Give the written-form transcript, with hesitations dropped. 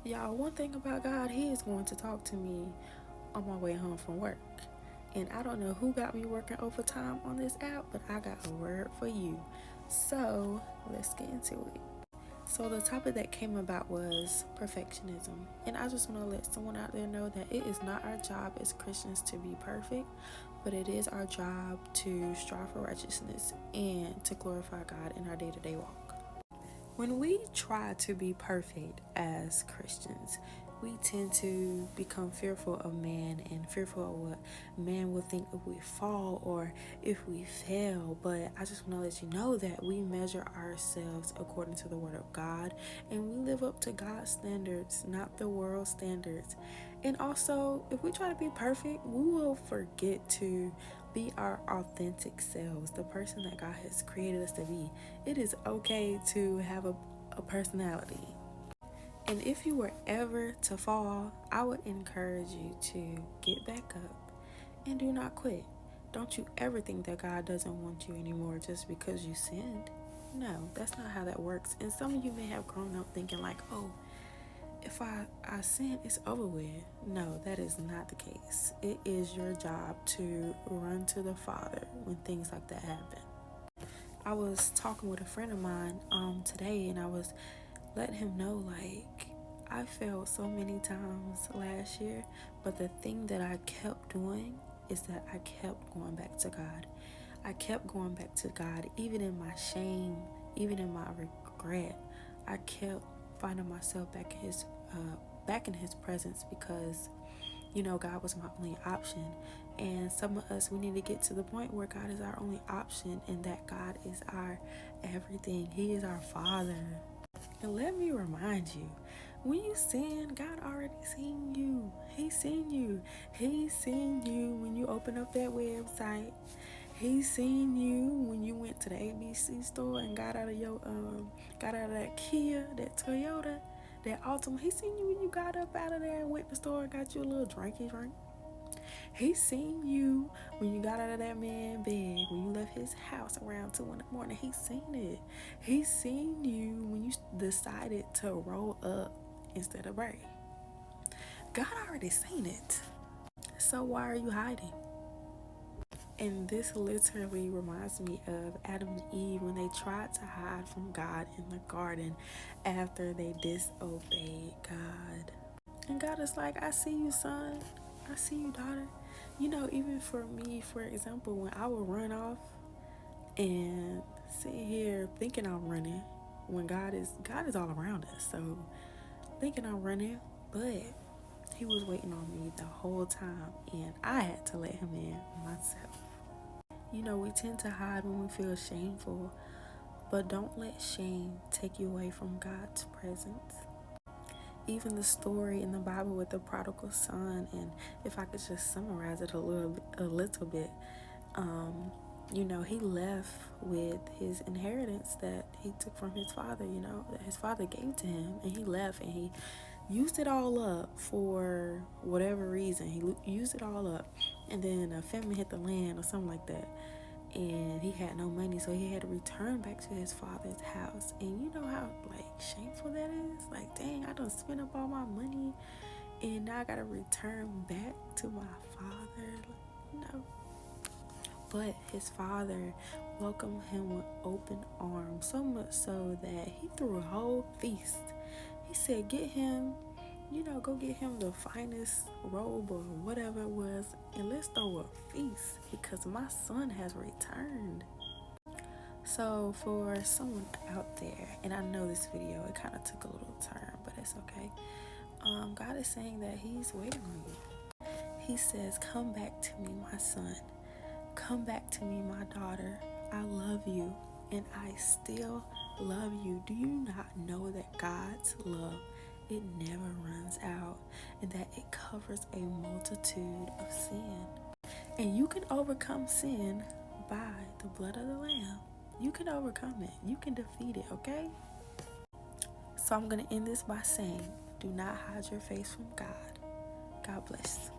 Y'all, one thing about God, He is going to talk to me on my way home from work. And I don't know who got me working overtime on this app, but I got a word for you. So let's get into it. So the topic that came about was perfectionism. And I just want to let someone out there know that it is not our job as Christians to be perfect, but it is our job to strive for righteousness and to glorify God in our day-to-day walk. When we try to be perfect as Christians, we tend to become fearful of man and fearful of what man will think if we fall or if we fail. But I just want to let you know that we measure ourselves according to the Word of God, and we live up to God's standards, not the world's standards. And also, if we try to be perfect, we will forget to be our authentic selves, the person that God has created us to be. It is okay to have a personality. And if you were ever to fall, I would encourage you to get back up and do not quit. Don't you ever think that God doesn't want you anymore just because you sinned. No, that's not how that works. And some of you may have grown up thinking like, oh, if I sin, it's over with. No, that is not the case. It is your job to run to the Father when things like that happen. I was talking with a friend of mine today, and I was letting him know, like, I failed so many times last year, but the thing that I kept doing is that I kept going back to God. I kept going back to God, even in my shame, even in my regret. I kept finding myself back in His presence because, God was my only option. And some of us, we need to get to the point where God is our only option and that God is our everything. He is our Father. And let me remind you, when you sin, God already seen you. He seen you. He seen you when you open up that website. He seen you when you went to the ABC store and got out of that Kia, that Toyota, that Altima. He seen you when you got up out of there and went to the store and got you a little drinky drink. He seen you when you got out of that man's bed, when you left his house around 2 in the morning. He seen it. He seen you when you decided to roll up instead of break. God already seen it. So why are you hiding? And this literally reminds me of Adam and Eve when they tried to hide from God in the garden after they disobeyed God. And God is like, I see you, son. I see you, daughter. Even for me, for example, when I would run off and sit here thinking I'm running, when God is all around us. So thinking I'm running, but He was waiting on me the whole time, and I had to let Him in myself. We tend to hide when we feel shameful, but don't let shame take you away from God's presence. Even the story in the Bible with the prodigal son, and if I could just summarize it a little bit, he left with his inheritance that he took from his father, that his father gave to him, and he left and he used it all up for whatever reason. He used it all up, and then a famine hit the land or something like that, and he had no money, so he had to return back to his father's house. And you know how shameful that is. Like, dang, I done spent up all my money and now I gotta return back to my father. But his father welcomed him with open arms, so much so that he threw a whole feast. He said, get him, go get him the finest robe or whatever it was, and let's throw a feast because my son has returned. So for someone out there, and I know this video, it kind of took a little turn, but it's okay. God is saying that He's waiting on you. He says, come back to me, my son. Come back to me, my daughter. I love you, and I still love you. Do you not know that God's love, it never runs out, and that it covers a multitude of sin? And you can overcome sin by the blood of the Lamb. You can overcome it. You can defeat it, okay? So I'm going to end this by saying, do not hide your face from God. God bless.